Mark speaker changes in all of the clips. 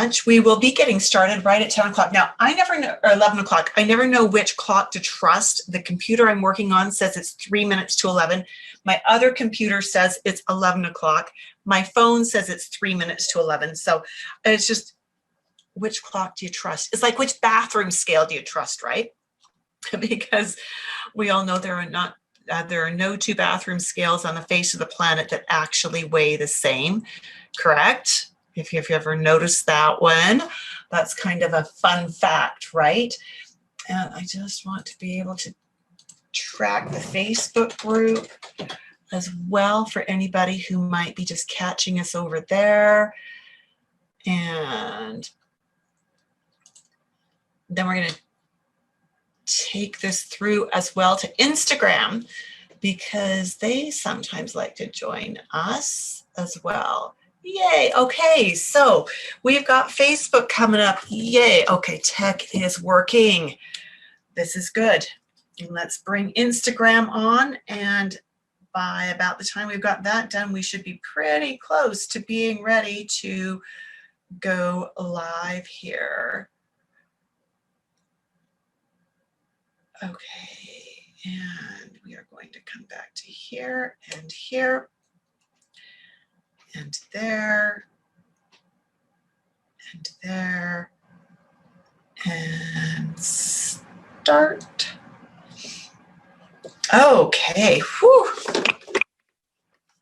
Speaker 1: lunch. We will be getting started right at 10 o'clock. Now, I never know, or 11 o'clock. I never know which clock to trust. The computer I'm working on says it's 3 minutes to 11. My other computer says it's 11 o'clock. My phone says it's 3 minutes to 11. So it's just, which clock do you trust? It's like, which bathroom scale do you trust, right? Because we all know there are no two bathroom scales on the face of the planet that actually weigh the same, correct? If you've ever noticed that one, that's kind of a fun fact, right? And I just want to be able to track the Facebook group as well for anybody who might be just catching us over there. And then we're going to take this through as well to Instagram, because they sometimes like to join us as well. Yay. Okay, so we've got Facebook coming up. Yay. Okay, tech is working. This is good. And let's bring Instagram on, and by about the time we've got that done, we should be pretty close to being ready to go live here. Okay, and we are going to come back to here and here and there and there and start. Okay, whew.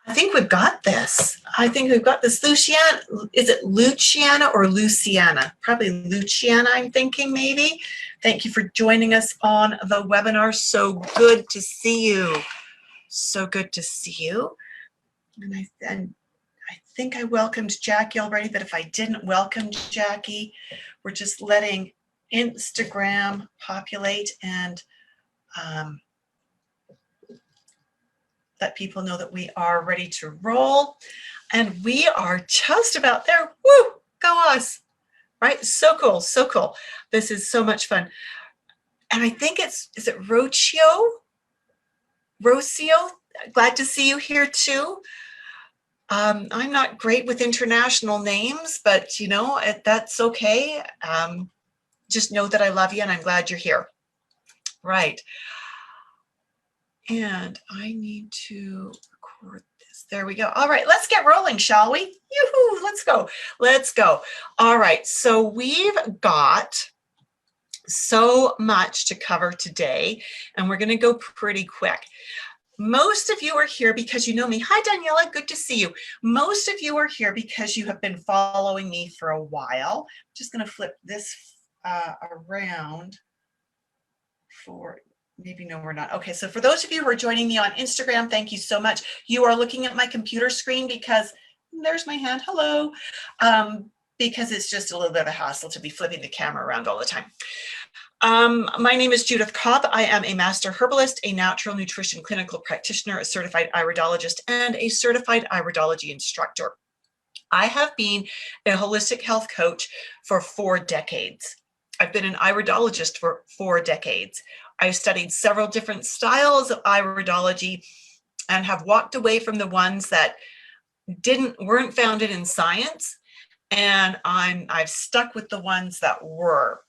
Speaker 1: I think we've got this. I think we've got this. Luciana, is it Luciana or Luciana? Probably Luciana, I'm thinking maybe. Thank you for joining us on the webinar. So good to see you. So good to see you. And I think I welcomed Jackie already, but if I didn't welcome Jackie, we're just letting Instagram populate and let people know that we are ready to roll. And we are just about there. Woo, go us. Right? So cool, so cool. This is so much fun. And I think is it Rocio? Rocio, glad to see you here too. I'm not great with international names, but you know, that's okay. Just know that I love you and I'm glad you're here. Right. And I need to record this. There we go. All right, let's get rolling, shall we? Yoo-hoo, let's go. Let's go. All right, so we've got so much to cover today, and we're going to go pretty quick. Most of you are here because you know me. Hi, Daniela. Good to see you. Most of you are here because you have been following me for a while. I'm just going to flip this around for... Maybe no, we're not. Okay, so for those of you who are joining me on Instagram, thank you so much. You are looking at my computer screen because there's my hand. Hello. Because it's just a little bit of a hassle to be flipping the camera around all the time. My name is Judith Cobb. I am a master herbalist, a natural nutrition clinical practitioner, a certified iridologist, and a certified iridology instructor. I have been a holistic health coach for 4 decades. I've been an iridologist for 4 decades. I've studied several different styles of iridology and have walked away from the ones that weren't founded in science, and I've stuck with the ones that were.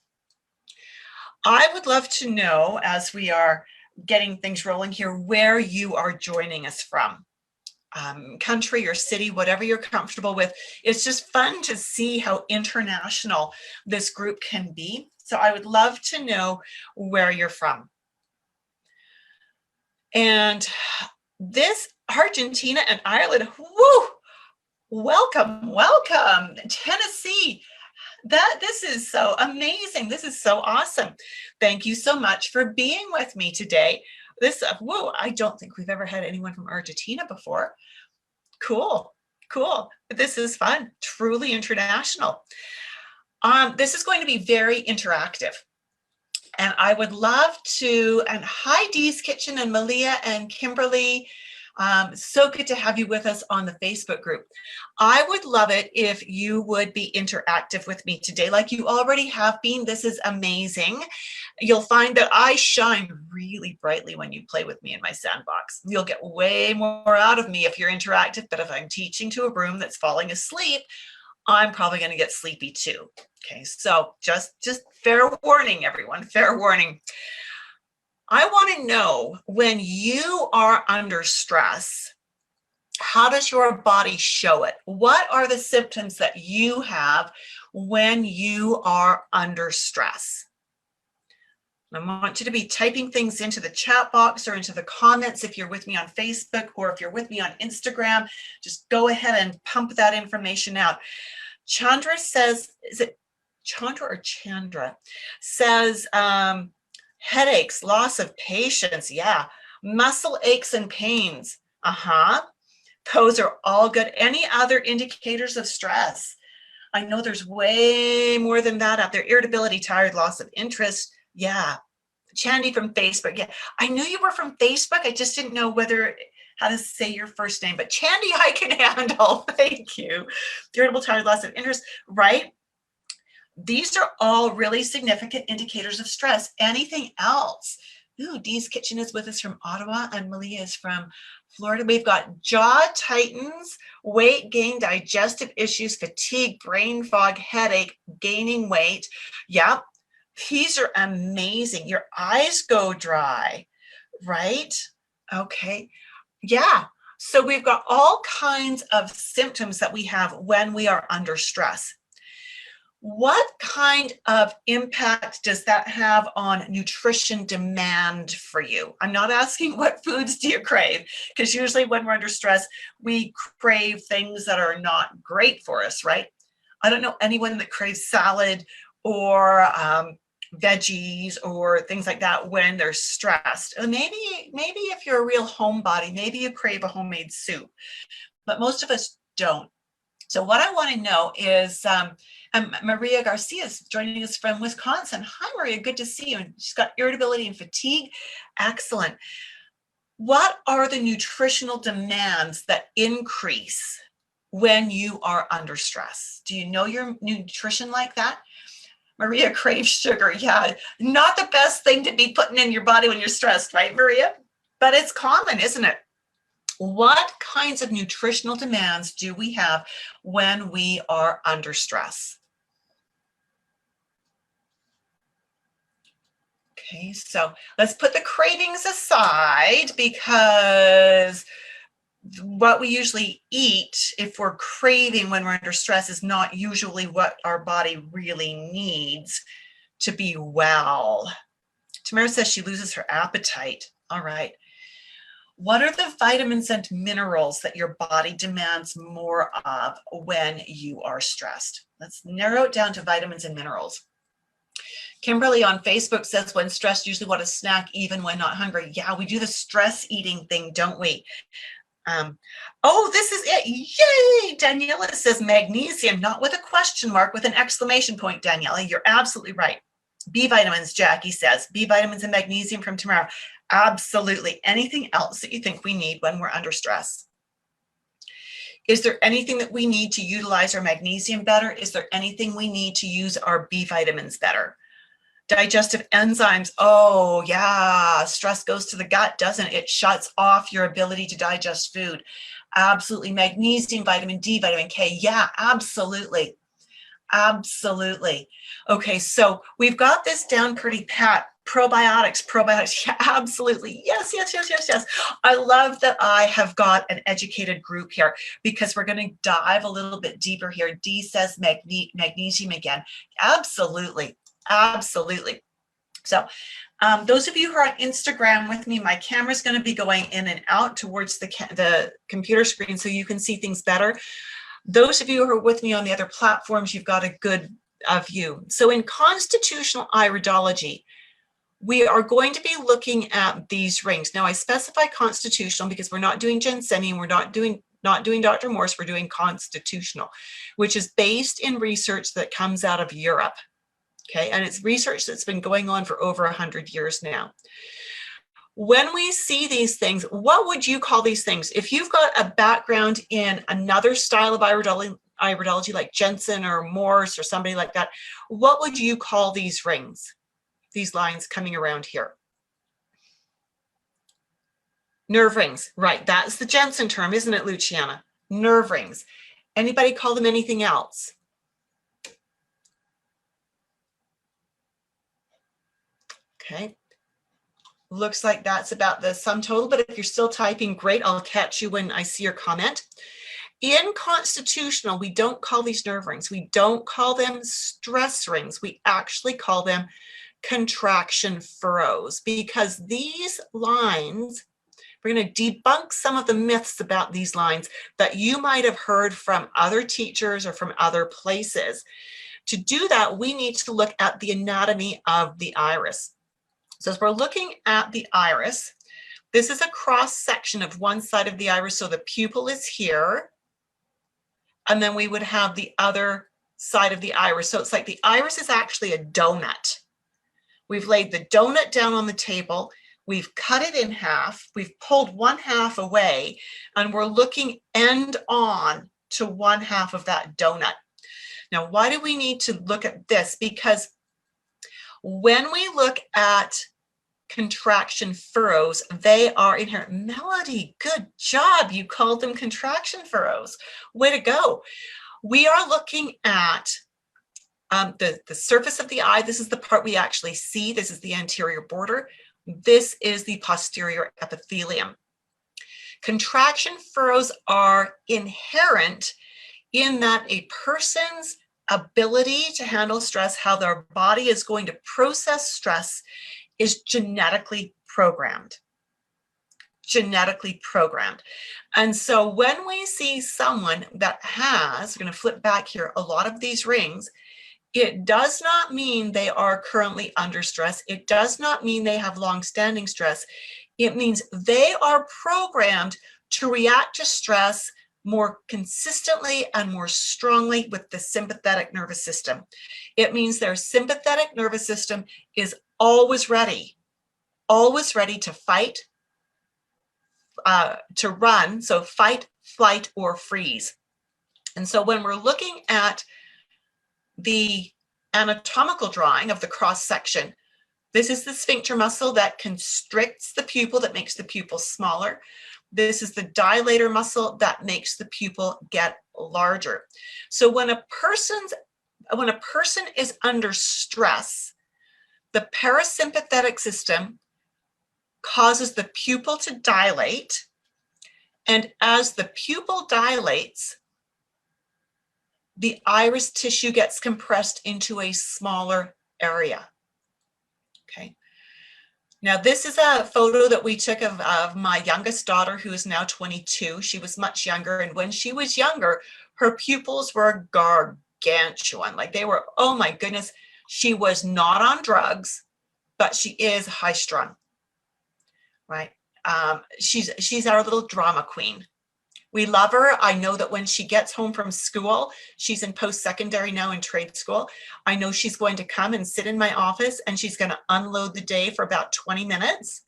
Speaker 1: I would love to know, as we are getting things rolling here, where you are joining us from. Country or city, whatever you're comfortable with. It's just fun to see how international this group can be. So I would love to know where you're from. And this Argentina and Ireland, woo, welcome, welcome. Tennessee, this is so amazing. This is so awesome. Thank you so much for being with me today. Whoa, I don't think we've ever had anyone from Argentina before. Cool, cool. This is fun, truly international. This is going to be very interactive. And I would love to, and hi Dee's Kitchen and Malia and Kimberly. So good to have you with us on the Facebook group. I would love it if you would be interactive with me today like you already have been. This is amazing. You'll find that I shine really brightly when you play with me in my sandbox. You'll get way more out of me if you're interactive, but if I'm teaching to a room that's falling asleep, I'm probably going to get sleepy too. Okay, so just fair warning, everyone, fair warning. I want to know, when you are under stress, how does your body show it? What are the symptoms that you have when you are under stress? I want you to be typing things into the chat box or into the comments if you're with me on Facebook, or if you're with me on Instagram. Just go ahead and pump that information out. Chandra says, is it Chandra or Chandra? Says headaches, loss of patience. Yeah. Muscle aches and pains. Those are all good. Any other indicators of stress? I know there's way more than that out there. Irritability, tired, loss of interest. Yeah. Chandy from Facebook. Yeah. I knew you were from Facebook. I just didn't know how to say your first name, but Chandy, I can handle. Thank you. Irritable, tired, loss of interest. Right. These are all really significant indicators of stress. Anything else? Ooh, Dee's Kitchen is with us from Ottawa, and Malia is from Florida. We've got jaw tightens, weight gain, digestive issues, fatigue, brain fog, headache, gaining weight. Yep, these are amazing. Your eyes go dry, right? Okay, yeah. So we've got all kinds of symptoms that we have when we are under stress. What kind of impact does that have on nutrition demand for you? I'm not asking what foods do you crave, because usually when we're under stress, we crave things that are not great for us, right? I don't know anyone that craves salad or veggies or things like that when they're stressed. Maybe if you're a real homebody, maybe you crave a homemade soup, but most of us don't. So what I want to know is, Maria Garcia is joining us from Wisconsin. Hi, Maria. Good to see you. She's got irritability and fatigue. Excellent. What are the nutritional demands that increase when you are under stress? Do you know your nutrition like that? Maria craves sugar. Yeah, not the best thing to be putting in your body when you're stressed, right, Maria? But it's common, isn't it? What kinds of nutritional demands do we have when we are under stress? Okay, so let's put the cravings aside, because what we usually eat, if we're craving when we're under stress, is not usually what our body really needs to be well. Tamara says she loses her appetite. All right. What are the vitamins and minerals that your body demands more of when you are stressed? Let's narrow it down to vitamins and minerals. Kimberly on Facebook says, when stressed, usually want a snack even when not hungry. Yeah, we do the stress eating thing, don't we? Oh, this is it. Yay! Daniela says magnesium, not with a question mark, with an exclamation point, Daniela. You're absolutely right. B vitamins, Jackie says. B vitamins and magnesium from tomorrow. Absolutely. Anything else that you think we need when we're under stress? Is there anything that we need to utilize our magnesium better? Is there anything we need to use our B vitamins better? Digestive enzymes. Oh, yeah. Stress goes to the gut, doesn't it? It shuts off your ability to digest food. Absolutely. Magnesium, vitamin D, vitamin K. Yeah, absolutely. Absolutely. Okay, so we've got this down pretty pat. Probiotics. Yeah, absolutely. Yes. I love that I have got an educated group here, because we're going to dive a little bit deeper here. D says magnesium again. Absolutely. Absolutely. So those of you who are on Instagram with me, my camera's going to be going in and out towards the computer screen so you can see things better. Those of you who are with me on the other platforms, you've got a good view. So in constitutional iridology, we are going to be looking at these rings. Now I specify constitutional because we're not doing ginseng, we're not doing Dr. Morse, we're doing constitutional, which is based in research that comes out of Europe. Okay, and it's research that's been going on for over 100 years now. When we see these things, what would you call these things? If you've got a background in another style of iridology like Jensen or Morse or somebody like that, what would you call these rings, these lines coming around here? Nerve rings, right? That's the Jensen term, isn't it, Luciana? Nerve rings. Anybody call them anything else? Okay. Looks like that's about the sum total, but if you're still typing, great, I'll catch you when I see your comment. In constitutional, we don't call these nerve rings. We don't call them stress rings. We actually call them contraction furrows, because these lines, we're going to debunk some of the myths about these lines that you might have heard from other teachers or from other places. To do that, we need to look at the anatomy of the iris. So as we're looking at the iris, this is a cross section of one side of the iris. So the pupil is here, and then we would have the other side of the iris. So it's like the iris is actually a donut. We've laid the donut down on the table. We've cut it in half. We've pulled one half away, and we're looking end on to one half of that donut. Now, why do we need to look at this? Because when we look at contraction furrows, they are inherent. Melody, good job. You called them contraction furrows. Way to go. We are looking at the surface of the eye. This is the part we actually see. This is the anterior border. This is the posterior epithelium. Contraction furrows are inherent in that a person's ability to handle stress, how their body is going to process stress, is genetically programmed. Genetically programmed. And so when we see someone that has, we're going to flip back here, a lot of these rings, it does not mean they are currently under stress. It does not mean they have long-standing stress. It means they are programmed to react to stress more consistently and more strongly with the sympathetic nervous system. It means their sympathetic nervous system is always ready to fight, to run, so fight, flight, or freeze. And so when we're looking at the anatomical drawing of the cross section, this is the sphincter muscle that constricts the pupil, that makes the pupil smaller. This is the dilator muscle that makes the pupil get larger. So when a person is under stress, the parasympathetic system causes the pupil to dilate, and as the pupil dilates, the iris tissue gets compressed into a smaller area. Okay. Now, this is a photo that we took of my youngest daughter, who is now 22. She was much younger, and when she was younger, her pupils were gargantuan. Like they were, oh my goodness, she was not on drugs, but she is high strung, right? She's our little drama queen. We love her. I know that when she gets home from school, she's in post-secondary now in trade school. I know she's going to come and sit in my office, and she's going to unload the day for about 20 minutes.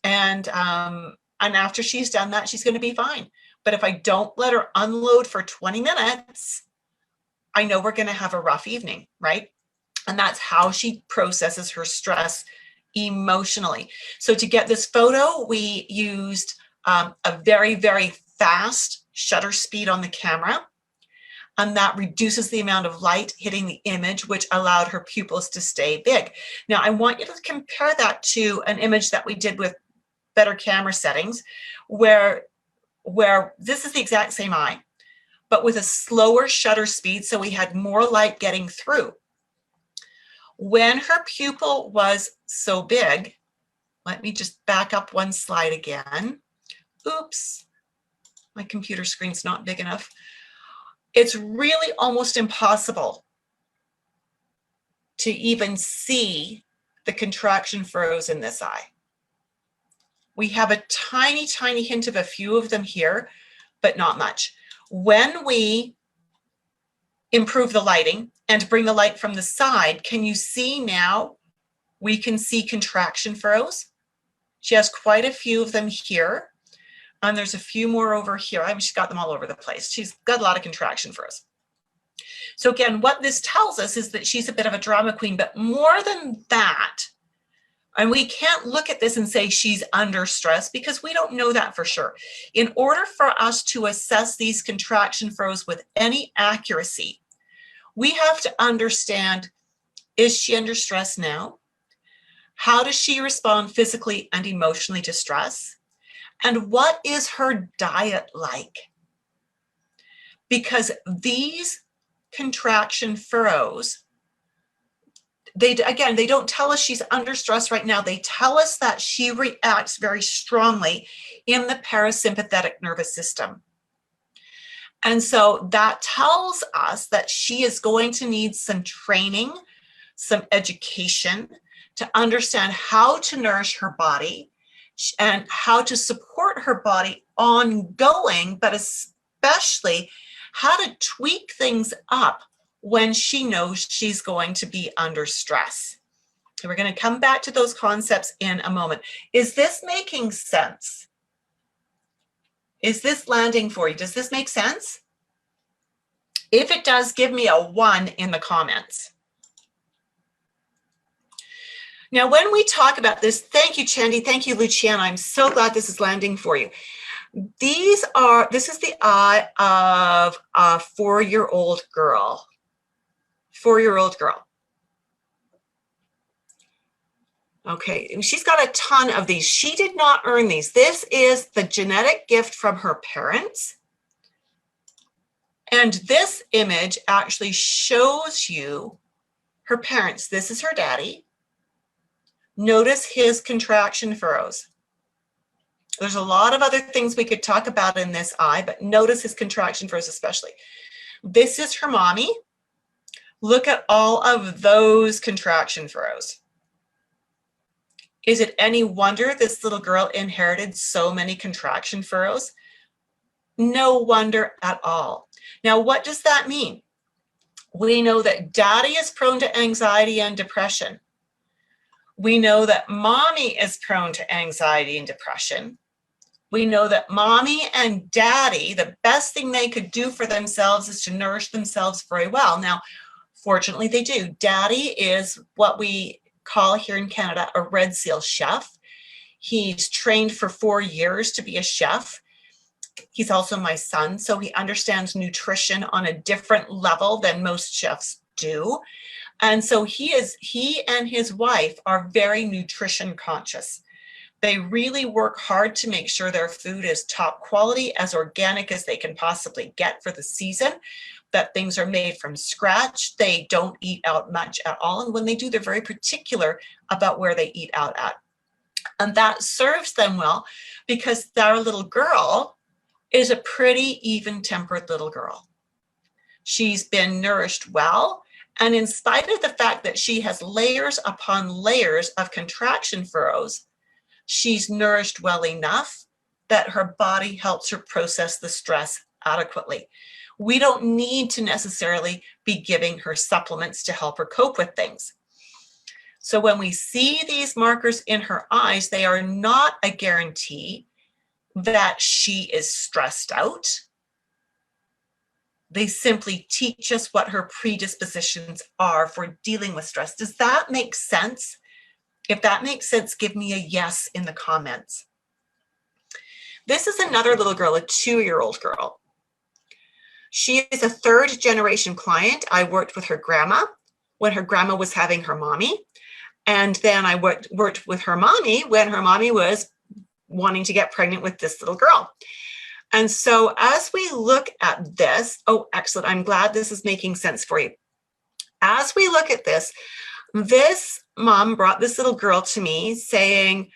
Speaker 1: And after she's done that, she's going to be fine. But if I don't let her unload for 20 minutes, I know we're going to have a rough evening, right? And that's how she processes her stress emotionally. So to get this photo, we used a very, very fast shutter speed on the camera, and that reduces the amount of light hitting the image, which allowed her pupils to stay big. Now, I want you to compare that to an image that we did with better camera settings, where this is the exact same eye, but with a slower shutter speed, so we had more light getting through. When her pupil was so big, let me just back up one slide again. Oops. My computer screen's not big enough. It's really almost impossible to even see the contraction furrows in this eye. We have a tiny, tiny hint of a few of them here, but not much. When we improve the lighting and bring the light from the side, can you see now? We can see contraction furrows. She has quite a few of them here. And there's a few more over here. I mean, she's got them all over the place. She's got a lot of contraction furrows. So again, what this tells us is that she's a bit of a drama queen, but more than that, And we can't look at this and say she's under stress because we don't know that for sure. In order for us to assess these contraction furrows with any accuracy, we have to understand, is she under stress now? How does she respond physically and emotionally to stress? And what is her diet like? Because these contraction furrows, they don't tell us she's under stress right now. They tell us that she reacts very strongly in the parasympathetic nervous system. And so that tells us that she is going to need some training, some education to understand how to nourish her body and how to support her body ongoing, but especially how to tweak things up when she knows she's going to be under stress. So we're going to come back to those concepts in a moment. Is this making sense? Is this landing for you? Does this make sense? If it does, give me a 1 in the comments. Now, when we talk about this, thank you, Chandy. Thank you, Luciana. I'm so glad this is landing for you. This is the eye of a 4-year-old girl. 4-year-old girl. Okay, she's got a ton of these. She did not earn these. This is the genetic gift from her parents. And this image actually shows you her parents. This is her daddy. Notice his contraction furrows. There's a lot of other things we could talk about in this eye, but notice his contraction furrows especially. This is her mommy. Look at all of those contraction furrows. Is it any wonder this little girl inherited so many contraction furrows? No wonder at all. Now, what does that mean? We know that daddy is prone to anxiety and depression. We know that mommy is prone to anxiety and depression. We know that mommy and daddy, the best thing they could do for themselves is to nourish themselves very well. Now, fortunately, they do. Daddy is what we call here in Canada a Red Seal chef. He's trained for 4 years to be a chef. He's also my son, so he understands nutrition on a different level than most chefs do. And so he and his wife are very nutrition conscious. They really work hard to make sure their food is top quality, as organic as they can possibly get for the season, that things are made from scratch. They don't eat out much at all. And when they do, they're very particular about where they eat out at. And that serves them well because their little girl is a pretty even-tempered little girl. She's been nourished well. And in spite of the fact that she has layers upon layers of contraction furrows, she's nourished well enough that her body helps her process the stress adequately. We don't need to necessarily be giving her supplements to help her cope with things. So when we see these markers in her eyes, they are not a guarantee that she is stressed out. They simply teach us what her predispositions are for dealing with stress. Does that make sense? If that makes sense, give me a yes in the comments. This is another little girl, a 2-year-old girl. She is a 3rd-generation client. I worked with her grandma when her grandma was having her mommy. And then I worked with her mommy when her mommy was wanting to get pregnant with this little girl. And so as we look at this, oh, excellent. I'm glad this is making sense for you. As we look at this mom brought this little girl to me saying,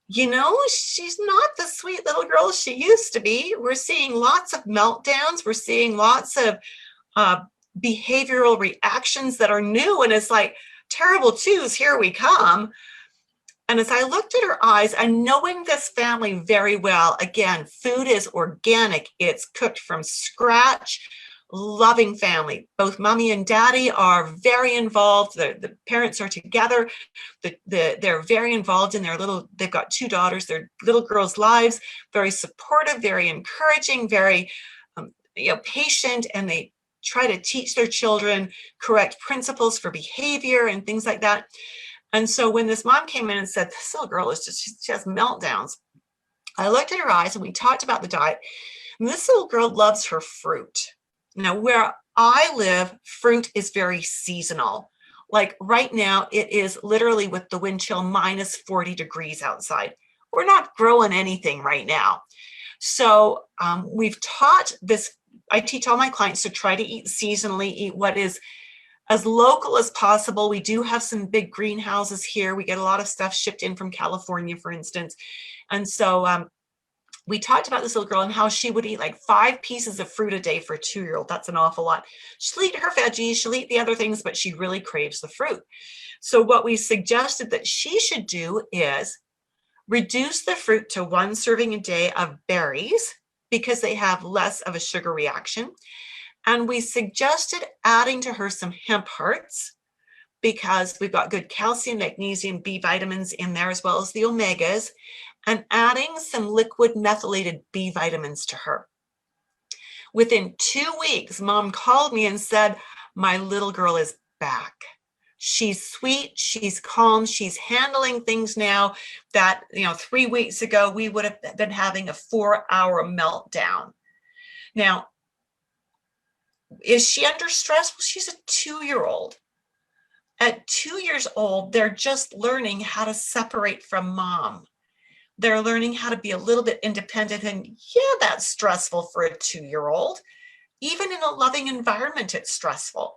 Speaker 1: you know, she's not the sweet little girl she used to be. We're seeing lots of meltdowns. We're seeing lots of behavioral reactions that are new. And it's like, terrible twos, here we come. And as I looked at her eyes and knowing this family very well, again, food is organic. It's cooked from scratch, loving family. Both mommy and daddy are very involved. The parents are together. They're very involved in they've got 2 daughters, their little girls' lives, very supportive, very encouraging, very patient, and they try to teach their children correct principles for behavior and things like that. And so when this mom came in and said, this little girl is just, she has meltdowns, I looked at her eyes and we talked about the diet. And this little girl loves her fruit. Now, where I live, fruit is very seasonal. Like right now, it is literally with the wind chill minus 40 degrees outside. We're not growing anything right now. So we've taught this, I teach all my clients to try to eat seasonally, eat what is as local as possible. We do have some big greenhouses here. We get a lot of stuff shipped in from California, for instance. And so we talked about this little girl and how she would eat like 5 pieces of fruit a day for a 2-year-old. That's an awful lot. She'll eat her veggies, she'll eat the other things, but she really craves the fruit. So what we suggested that she should do is reduce the fruit to 1 serving a day of berries because they have less of a sugar reaction. And we suggested adding to her some hemp hearts because we've got good calcium, magnesium, B vitamins in there, as well as the omegas, and adding some liquid methylated B vitamins to her. Within 2 weeks, mom called me and said, my little girl is back. She's sweet, she's calm, she's handling things now that, 3 weeks ago, we would have been having a 4-hour meltdown. Now, is she under stress? Well, she's a 2-year-old. At 2 years old, they're just learning how to separate from mom. They're learning how to be a little bit independent, and yeah, that's stressful for a 2-year-old. Even in a loving environment, it's stressful.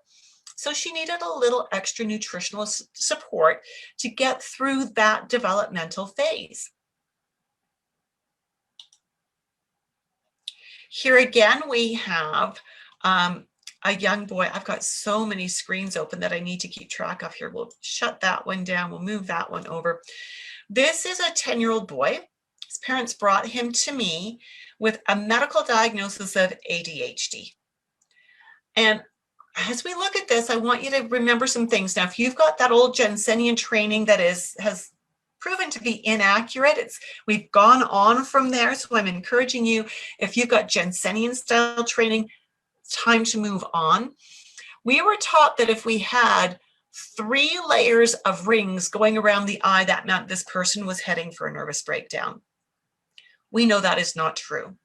Speaker 1: So she needed a little extra nutritional support to get through that developmental phase. Here again, we have a young boy. I've got so many screens open that I need to keep track of here. We'll shut that one down. We'll move that one over. This is a 10-year-old boy. His parents brought him to me with a medical diagnosis of ADHD. And as we look at this, I want you to remember some things. Now, if you've got that old Jensenian training that has proven to be inaccurate, we've gone on from there. So I'm encouraging you, if you've got Jensenian style training, it's time to move on. We were taught that if we had 3 layers of rings going around the eye, that meant this person was heading for a nervous breakdown. We know that is not true.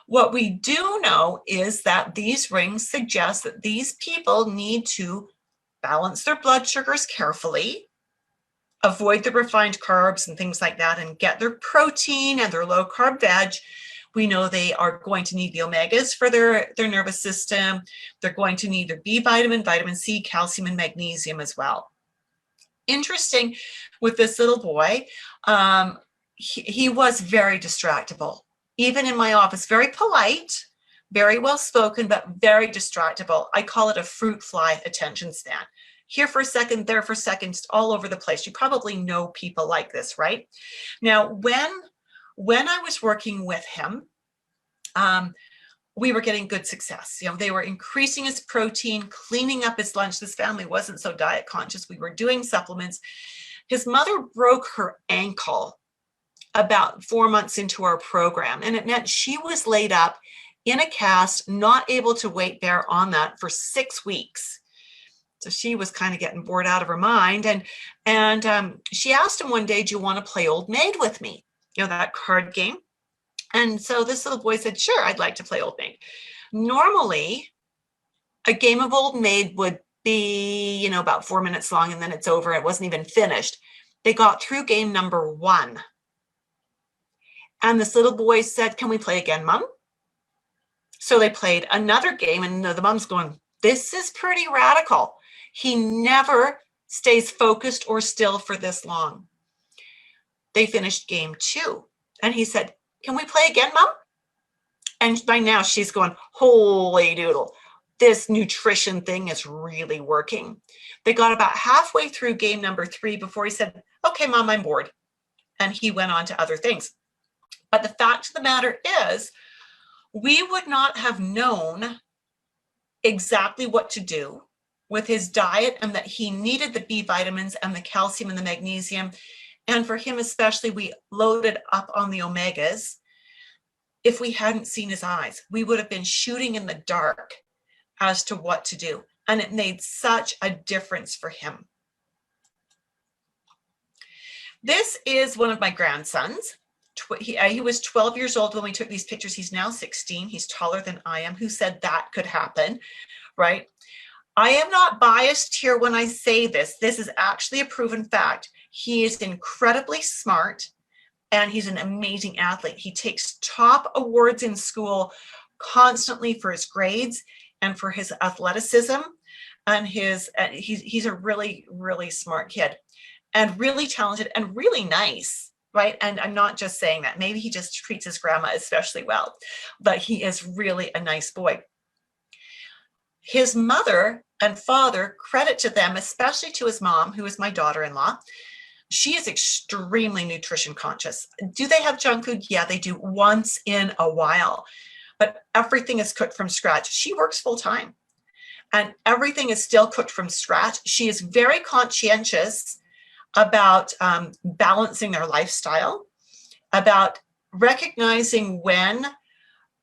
Speaker 1: What we do know is that these rings suggest that these people need to balance their blood sugars carefully, avoid the refined carbs and things like that, and get their protein and their low carb veg. We know they are going to need the omegas for their nervous system. They're going to need their B vitamin, vitamin C, calcium, and magnesium as well. Interesting with this little boy, he was very distractible. Even in my office, very polite, very well spoken, but very distractible. I call it a fruit fly attention span. Here for a second, there for a second, all over the place. You probably know people like this, right? Now, when I was working with him, we were getting good success. They were increasing his protein, cleaning up his lunch. This family wasn't so diet conscious. We were doing supplements. His mother broke her ankle about 4 months into our program, and it meant she was laid up in a cast, not able to weight bear on that for 6 weeks. So she was kind of getting bored out of her mind, and she asked him one day, do you want to play Old Maid with me? That card game. And so this little boy said, sure, I'd like to play Old Maid. Normally, a game of Old Maid would be, about 4 minutes long, and then it's over. It wasn't even finished. They got through game number 1. And this little boy said, can we play again, Mom? So they played another game, and the mom's going, this is pretty radical. He never stays focused or still for this long. They finished game 2, and he said, can we play again, Mom? And by now she's going, holy doodle, this nutrition thing is really working. They got about halfway through game number 3 before he said, okay, Mom, I'm bored. And he went on to other things. But the fact of the matter is, we would not have known exactly what to do with his diet, and that he needed the B vitamins and the calcium and the magnesium. And for him especially, we loaded up on the omegas. If we hadn't seen his eyes, we would have been shooting in the dark as to what to do. And it made such a difference for him. This is one of my grandsons. He was 12 years old when we took these pictures. He's now 16. He's taller than I am. Who said that could happen, right? I am not biased here when I say this. This is actually a proven fact. He is incredibly smart and he's an amazing athlete. He takes top awards in school constantly for his grades and for his athleticism. And he's a really, really smart kid and really talented and really nice, right? And I'm not just saying that. Maybe he just treats his grandma especially well, but he is really a nice boy. His mother and father, credit to them, especially to his mom, who is my daughter-in-law. She is extremely nutrition conscious. Do they have junk food? Yeah, they do once in a while, but everything is cooked from scratch. She works full time and everything is still cooked from scratch. She is very conscientious about balancing their lifestyle, about recognizing when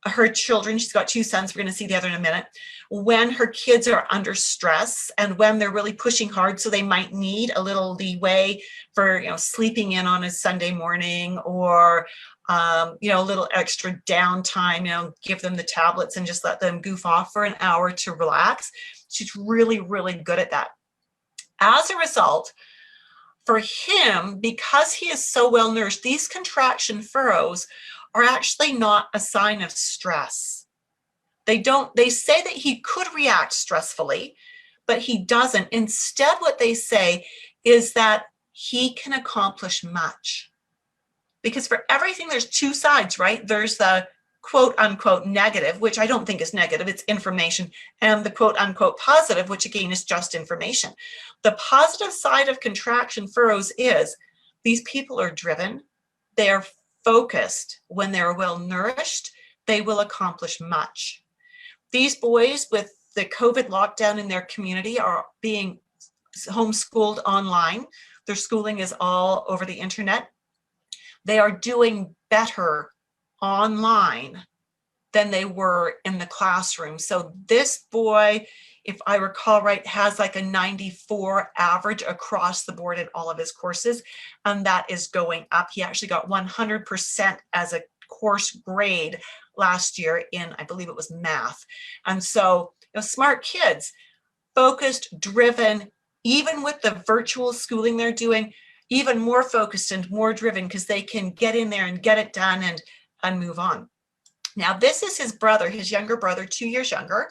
Speaker 1: her children, she's got two sons, we're going to see the other in a minute, when her kids are under stress and when they're really pushing hard, so they might need a little leeway for, sleeping in on a Sunday morning or, a little extra downtime, give them the tablets and just let them goof off for an hour to relax. She's really, really good at that. As a result, for him, because he is so well nourished, these contraction furrows are actually not a sign of stress. They say that he could react stressfully, but he doesn't. Instead, what they say is that he can accomplish much. Because for everything, there's two sides, right? There's the quote unquote negative, which I don't think is negative, it's information, and the quote unquote positive, which again is just information. The positive side of contraction furrows is these people are driven, they're focused. When they're well nourished, they will accomplish much. These boys with the COVID lockdown in their community are being homeschooled online. Their schooling is all over the internet. They are doing better online than they were in the classroom. So this boy, if I recall right, has like a 94 average across the board in all of his courses, and that is going up. He actually got 100% as a course grade last year in, I believe it was math. And so, smart kids, focused, driven, even with the virtual schooling they're doing, even more focused and more driven because they can get in there and get it done and move on. Now, this is his brother, his younger brother, 2 years younger,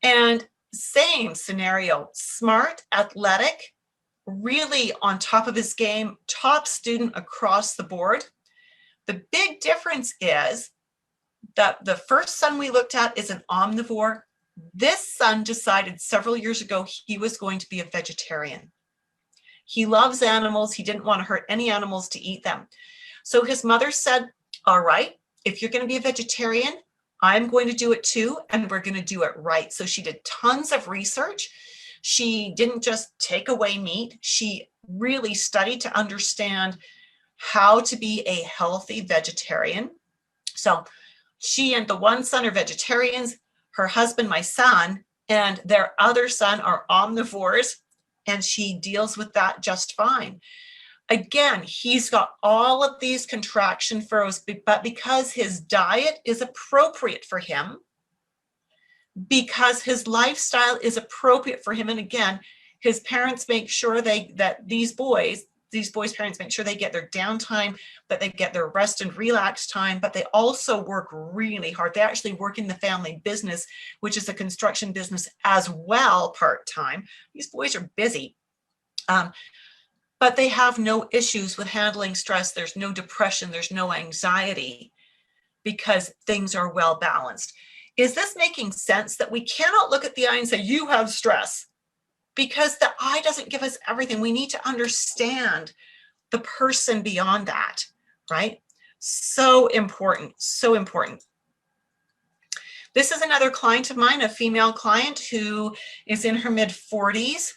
Speaker 1: and same scenario, smart, athletic, really on top of his game, top student across the board. The big difference is that the first son we looked at is an omnivore. This son decided several years ago he was going to be a vegetarian. He loves animals. He didn't want to hurt any animals to eat them. So his mother said, all right, if you're going to be a vegetarian, I'm going to do it too, and we're going to do it right. So she did tons of research. She didn't just take away meat. She really studied to understand how to be a healthy vegetarian. So she and the one son are vegetarians. Her husband, my son, and their other son are omnivores, and she deals with that just fine. Again, he's got all of these contraction furrows, but because his diet is appropriate for him, because his lifestyle is appropriate for him, and again, his parents make sure that these boys' parents make sure they get their downtime, that they get their rest and relax time, but they also work really hard. They actually work in the family business, which is a construction business as well, part-time. These boys are busy. But they have no issues with handling stress. There's no depression. There's no anxiety because things are well balanced. Is this making sense that we cannot look at the eye and say, you have stress? Because the eye doesn't give us everything. We need to understand the person beyond that, right? So important, so important. This is another client of mine, a female client who is in her mid-40s.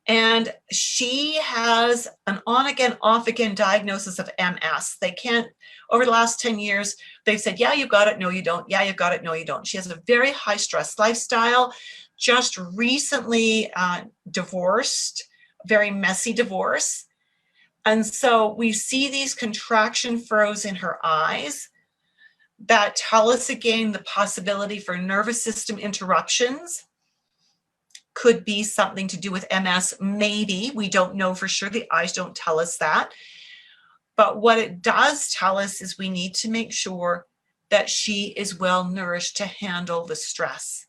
Speaker 1: And she has an on-again, off-again diagnosis of MS. They can't, over the last 10 years, they've said, yeah, you've got it, no, you don't. Yeah, you've got it, no, you don't. She has a very high stress lifestyle, just recently divorced, very messy divorce. And so we see these contraction furrows in her eyes that tell us again the possibility for nervous system interruptions. Could be something to do with MS, maybe. We don't know for sure. The eyes don't tell us that. But what it does tell us is we need to make sure that she is well nourished to handle the stress,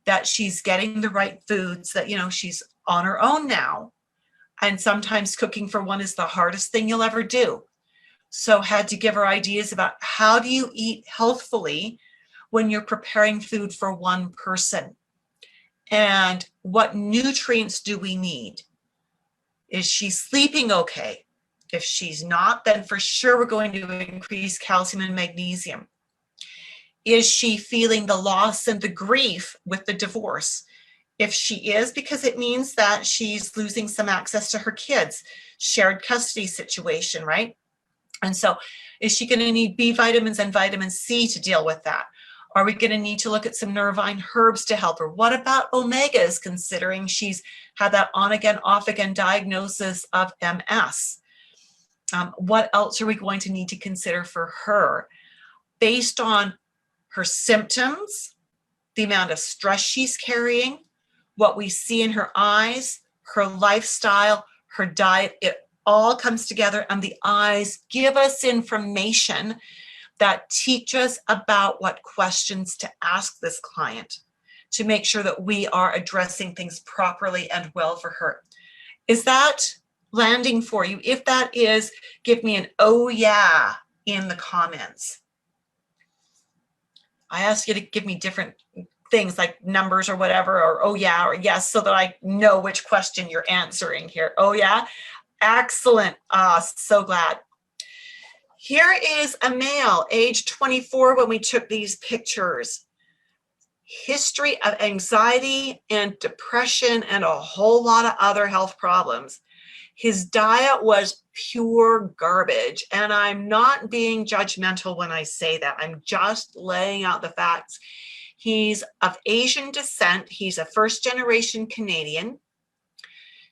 Speaker 1: that she's getting the right foods, that, you know, she's on her own now. And sometimes cooking for one is the hardest thing you'll ever do. So had to give her ideas about how do you eat healthfully when you're preparing food for one person? And what nutrients do we need? Is she sleeping okay? If she's not, then for sure we're going to increase calcium and magnesium. Is she feeling the loss and the grief with the divorce? If she is, because it means that she's losing some access to her kids, shared custody situation, right? And so is she going to need B vitamins and vitamin C to deal with that? Are we going to need to look at some nervine herbs to help her? What about omegas, considering she's had that on again, off again diagnosis of MS? What else are we going to need to consider for her based on her symptoms, the amount of stress she's carrying, what we see in her eyes, her lifestyle, her diet? It all comes together, and the eyes give us information that teach us about what questions to ask this client to make sure that we are addressing things properly and well for her. Is that landing for you? If that is, give me an oh yeah in the comments. I ask you to give me different things like numbers or whatever, or oh yeah, or yes, so that I know which question you're answering here. Oh yeah, excellent. So glad. Here is a male, age 24, when we took these pictures. History of anxiety and depression and a whole lot of other health problems. His diet was pure garbage. And I'm not being judgmental when I say that. I'm just laying out the facts. He's of Asian descent. He's a first-generation Canadian.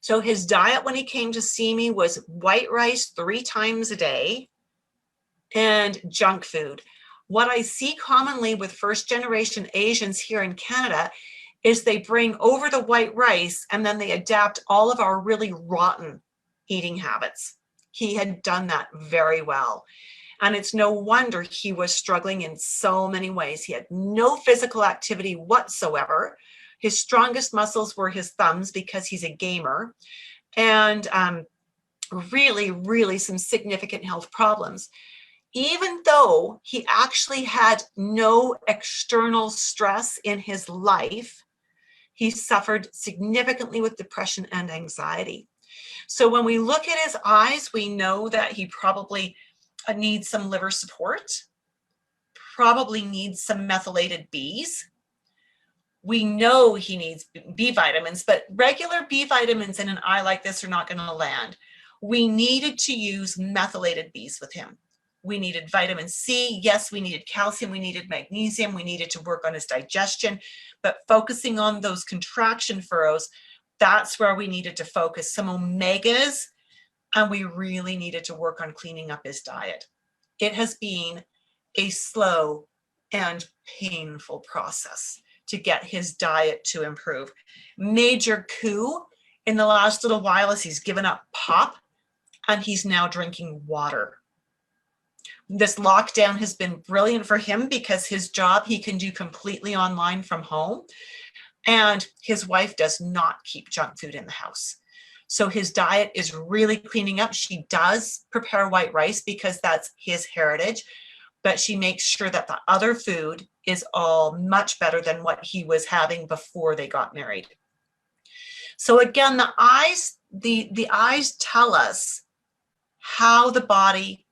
Speaker 1: So his diet when he came to see me was white rice 3 times a day and junk food. What I see commonly with first-generation Asians here in Canada is they bring over the white rice and then they adapt all of our really rotten eating habits. He had done that very well. And it's no wonder he was struggling in so many ways. He had no physical activity whatsoever. His strongest muscles were his thumbs because he's a gamer. And really, really some significant health problems. Even though he actually had no external stress in his life, he suffered significantly with depression and anxiety. So when we look at his eyes, we know that he probably needs some liver support, probably needs some methylated Bs. We know he needs B vitamins, but regular B vitamins in an eye like this are not going to land. We needed to use methylated Bs with him. We needed vitamin C. Yes, we needed calcium. We needed magnesium. We needed to work on his digestion, but focusing on those contraction furrows, that's where we needed to focus. Some omegas, and we really needed to work on cleaning up his diet. It has been a slow and painful process to get his diet to improve. Major coup in the last little while is he's given up pop and he's now drinking water. This lockdown has been brilliant for him because his job he can do completely online from home. And his wife does not keep junk food in the house. So his diet is really cleaning up. She does prepare white rice because that's his heritage, but she makes sure that the other food is all much better than what he was having before they got married. So again, the eyes tell us how the body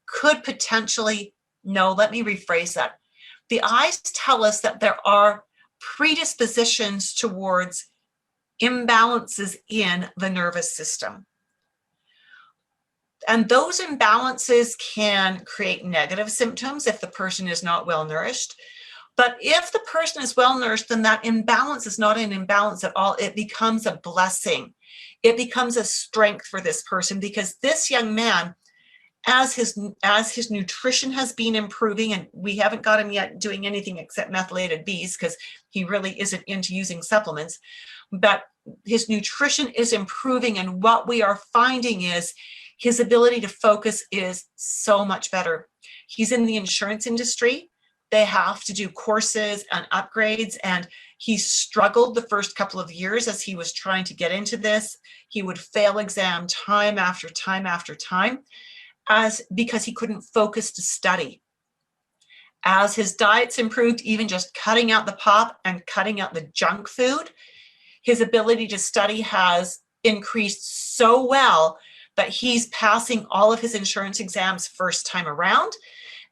Speaker 1: could potentially, no, let me rephrase that. The eyes tell us that there are predispositions towards imbalances in the nervous system. And those imbalances can create negative symptoms if the person is not well nourished, But if the person is well nourished, then that imbalance is not an imbalance at all. It becomes a blessing. It becomes a strength for this person, because this young man, as his nutrition has been improving, and we haven't got him yet doing anything except methylated Bs because he really isn't into using supplements, but his nutrition is improving, and what we are finding is his ability to focus is so much better. He's in the insurance industry. They have to do courses and upgrades, and he struggled the first couple of years as he was trying to get into this. He would fail exam time after time after time, because he couldn't focus to study. As his diets improved, even just cutting out the pop and cutting out the junk food, his ability to study has increased so well that he's passing all of his insurance exams first time around,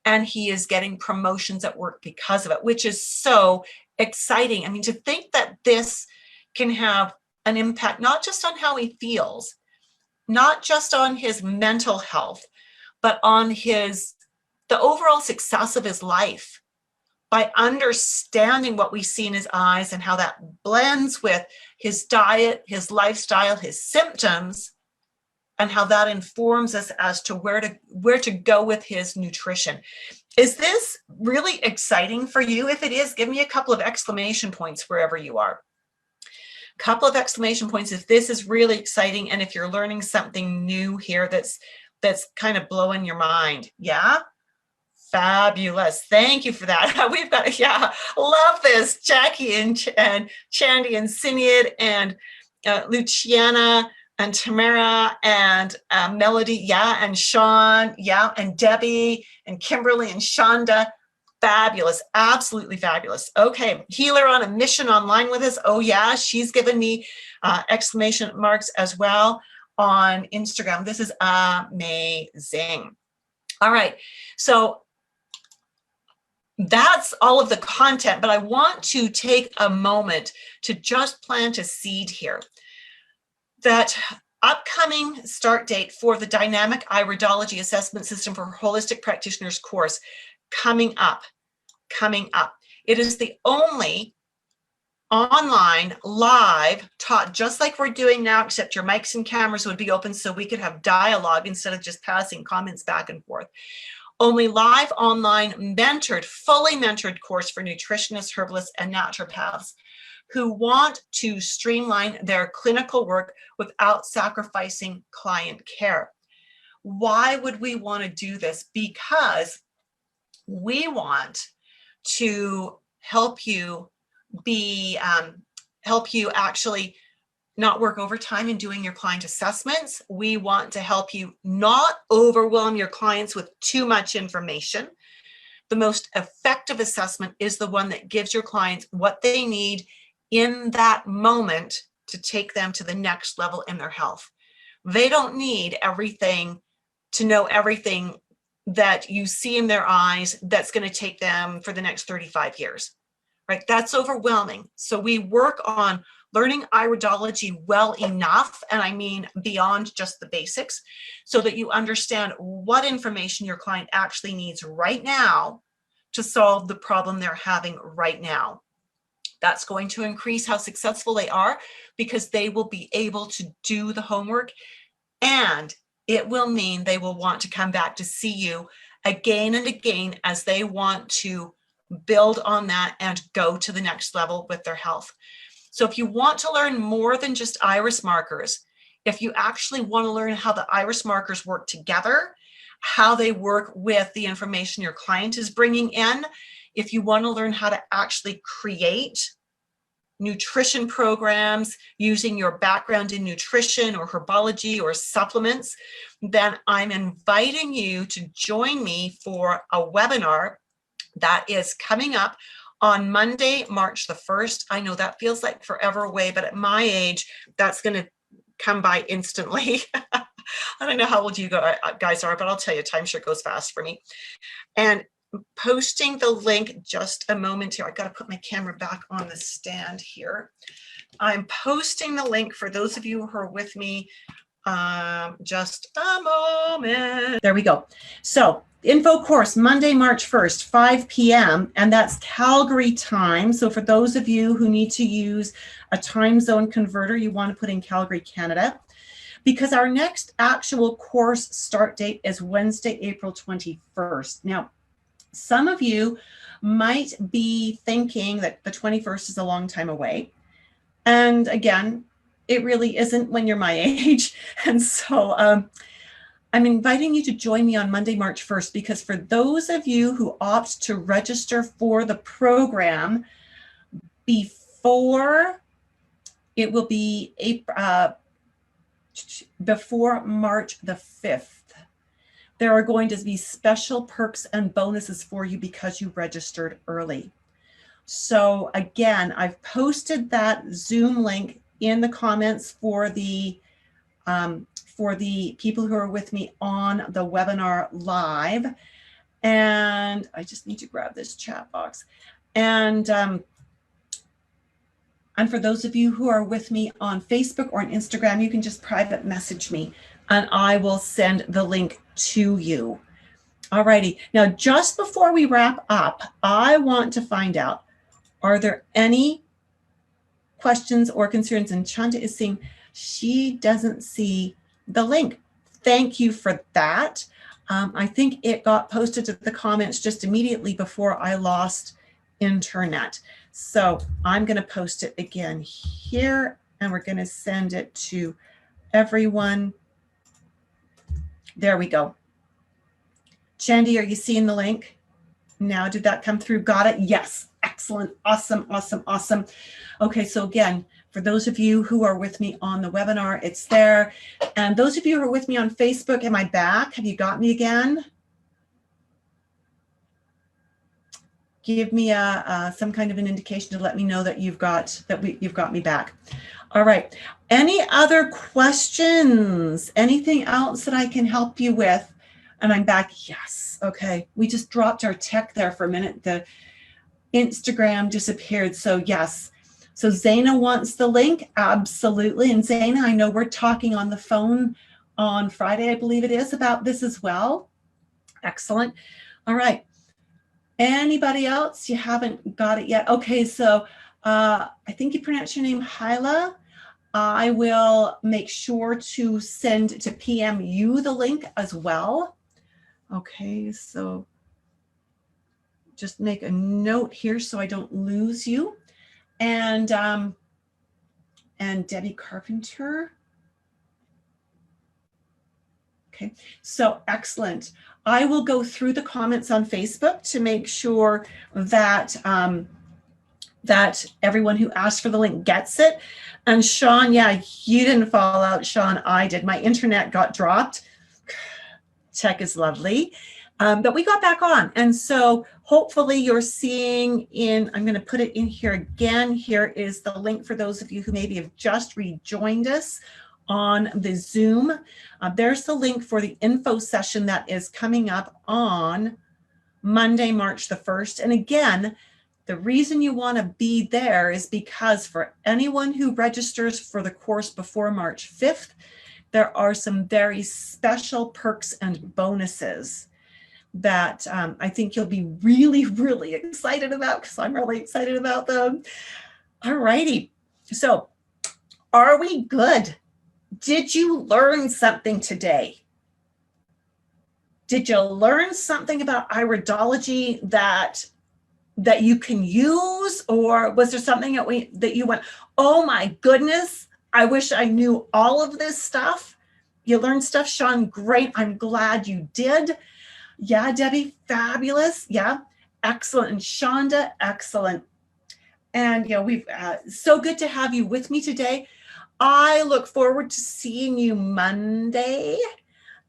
Speaker 1: and he is getting promotions at work because of it, which is so exciting. I mean, to think that this can have an impact, not just on how he feels, not just on his mental health, but on the overall success of his life, by understanding what we see in his eyes and how that blends with his diet, his lifestyle, his symptoms, and how that informs us as to where to go with his nutrition. Is this really exciting for you? If it is, give me a couple of exclamation points wherever you are. Couple of exclamation points if this is really exciting, and if you're learning something new here that's kind of blowing your mind. Yeah? Fabulous. Thank you for that. We've got, yeah, love this. Jackie and Chandy and Sinead and Luciana and Tamara and Melody, yeah, and Sean, yeah, and Debbie and Kimberly and Shonda. Fabulous. Absolutely fabulous. Okay. Healer on a mission online with us. Oh, yeah. She's given me exclamation marks as well on Instagram. This is amazing. All right. So that's all of the content, but I want to take a moment to just plant a seed here. That upcoming start date for the Dynamic Iridology Assessment System for Holistic Practitioners course coming up. It is the only online, live, taught just like we're doing now, except your mics and cameras would be open so we could have dialogue instead of just passing comments back and forth. Only live, online, mentored, fully mentored course for nutritionists, herbalists, and naturopaths who want to streamline their clinical work without sacrificing client care. Why would we want to do this? Because we want to help you actually not work overtime in doing your client assessments. We want to help you not overwhelm your clients with too much information. The most effective assessment is the one that gives your clients what they need in that moment to take them to the next level in their health. They don't need everything to know everything that you see in their eyes that's going to take them for the next 35 years, right? That's overwhelming. So we work on learning iridology well enough, and I mean beyond just the basics, so that you understand what information your client actually needs right now to solve the problem they're having right now. That's going to increase how successful they are, because they will be able to do the homework, and it will mean they will want to come back to see you again and again as they want to build on that and go to the next level with their health. So if you want to learn more than just iris markers, if you actually want to learn how the iris markers work together, how they work with the information your client is bringing in, if you want to learn how to actually create nutrition programs using your background in nutrition or herbology or supplements, then I'm inviting you to join me for a webinar that is coming up on Monday, March the 1st. I know that feels like forever away, but at my age, that's going to come by instantly. I don't know how old you guys are, but I'll tell you, time sure goes fast for me. And posting the link, just a moment here. I got to put my camera back on the stand here. I'm posting the link for those of you who are with me. Just a moment. There we go. So info course, Monday, March 1st, 5 p.m. And that's Calgary time. So for those of you who need to use a time zone converter, you want to put in Calgary, Canada, because our next actual course start date is Wednesday, April 21st. Now, some of you might be thinking that the 21st is a long time away. And again, it really isn't when you're my age. And so I'm inviting you to join me on Monday, March 1st, because for those of you who opt to register for the program before, it will be before March the 5th, there are going to be special perks and bonuses for you because you registered early. So again, I've posted that Zoom link in the comments for the people who are with me on the webinar live. And I just need to grab this chat box. And for those of you who are with me on Facebook or on Instagram, you can just private message me and I will send the link to you. All righty. Now, just before we wrap up, I want to find out, are there any questions or concerns? And Chanda is saying she doesn't see the link. Thank you for that. I think it got posted to the comments just immediately before I lost internet. So I'm going to post it again here, and we're going to send it to everyone. There we go. Chandy, are you seeing the link? Now, did that come through? Got it? Yes. Excellent. Awesome. Awesome. Awesome. Okay. So again, for those of you who are with me on the webinar, it's there. And those of you who are with me on Facebook, am I back? Have you got me again? Give me some kind of an indication to let me know that you've got me back. All right. Any other questions? Anything else that I can help you with? And I'm back. Yes. Okay. We just dropped our tech there for a minute. The Instagram disappeared. So yes. So Zaina wants the link. Absolutely. And Zaina, I know we're talking on the phone on Friday, I believe it is, about this as well. Excellent. All right. Anybody else? You haven't got it yet. Okay. So I think you pronounce your name Hyla. I will make sure to send to PM you the link as well. Okay. So just make a note here so I don't lose you. And Debbie Carpenter. Okay, so excellent. I will go through the comments on Facebook to make sure that that everyone who asked for the link gets it. And Sean, yeah, you didn't fall out, Sean. I did. My internet got dropped. Tech is lovely. But we got back on. And so hopefully you're seeing in, I'm going to put it in here again. Here is the link for those of you who maybe have just rejoined us on the Zoom. There's the link for the info session that is coming up on Monday, March the 1st. And again, the reason you want to be there is because for anyone who registers for the course before March 5th, there are some very special perks and bonuses that I think you'll be really, really excited about, because I'm really excited about them. All righty. So are we good? Did you learn something today? Did you learn something about iridology that you can use? Or was there something that you went, oh my goodness, I wish I knew all of this stuff? You learned stuff, Sean, great. I'm glad you did. Yeah, Debbie, fabulous. Yeah, excellent. And Shonda, excellent. And, you know, we've so good to have you with me today. I look forward to seeing you Monday.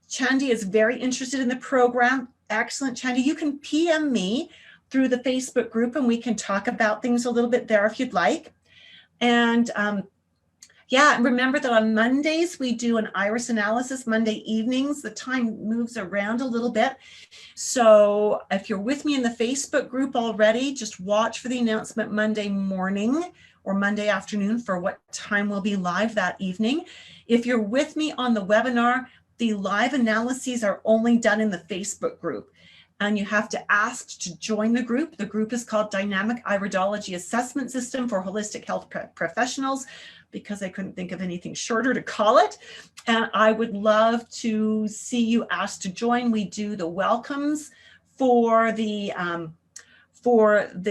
Speaker 1: Chandy is very interested in the program. Excellent, Chandy. You can PM me through the Facebook group and we can talk about things a little bit there if you'd like. And yeah, and remember that on Mondays, we do an iris analysis Monday evenings. The time moves around a little bit. So if you're with me in the Facebook group already, just watch for the announcement Monday morning or Monday afternoon for what time we'll be live that evening. If you're with me on the webinar, the live analyses are only done in the Facebook group. and you have to ask to join the group. The group is called Dynamic Iridology Assessment System for Holistic Health Professionals, because I couldn't think of anything shorter to call it. And I would love to see you asked to join. We do the welcomes for the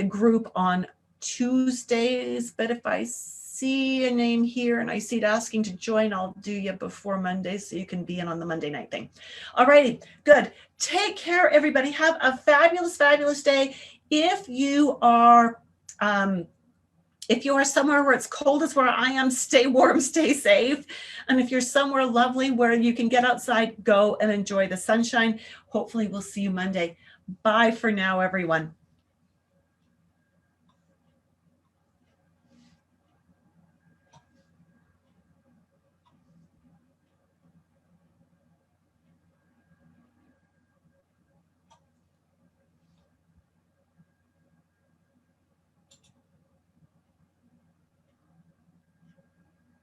Speaker 1: group on Tuesdays, but if I see a name here and I see it asking to join, I'll do you before Monday so you can be in on the Monday night thing. All righty, good. Take care, everybody. Have a fabulous, fabulous day. If you are somewhere where it's cold as where I am, stay warm, stay safe. And if you're somewhere lovely where you can get outside, go and enjoy the sunshine. Hopefully we'll see you Monday. Bye for now, everyone.